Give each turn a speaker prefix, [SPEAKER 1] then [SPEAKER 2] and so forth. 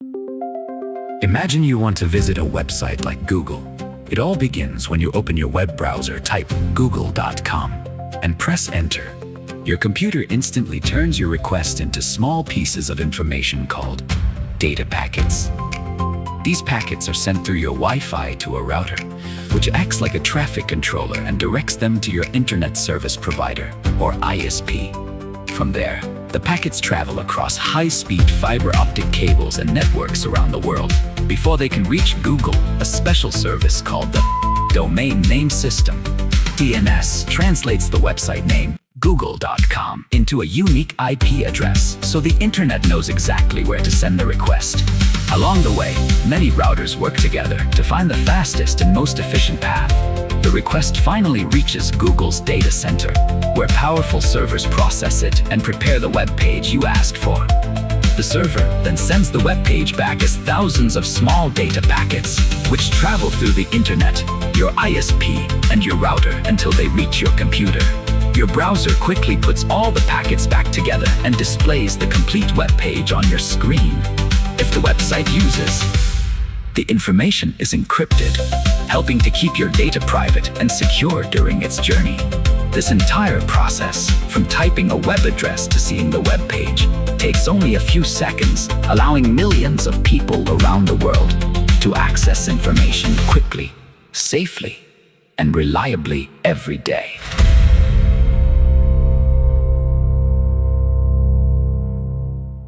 [SPEAKER 1] Imagine you want to visit a website like Google. It all begins when you open your web browser, type google.com, and press enter. Your computer instantly turns your request into small pieces of information called data packets. These packets are sent through your Wi-Fi to a router, which acts like a traffic controller and directs them to your internet service provider, or ISP. From there, the packets travel across high-speed fiber optic cables and networks around the world before they can reach Google, a special service called the Domain Name System. DNS translates the website name google.com into a unique IP address, so the internet knows exactly where to send the request. Along the way, many routers work together to find the fastest and most efficient path. The request finally reaches Google's data center, where powerful servers process it and prepare the web page you asked for. The server then sends the web page back as thousands of small data packets, which travel through the internet, your ISP, and your router until they reach your computer. Your browser quickly puts all the packets back together and displays the complete web page on your screen. If the website uses, the information is encrypted, helping to keep your data private and secure during its journey. This entire process, from typing a web address to seeing the web page, takes only a few seconds, allowing millions of people around the world to access information quickly, safely, and reliably every day.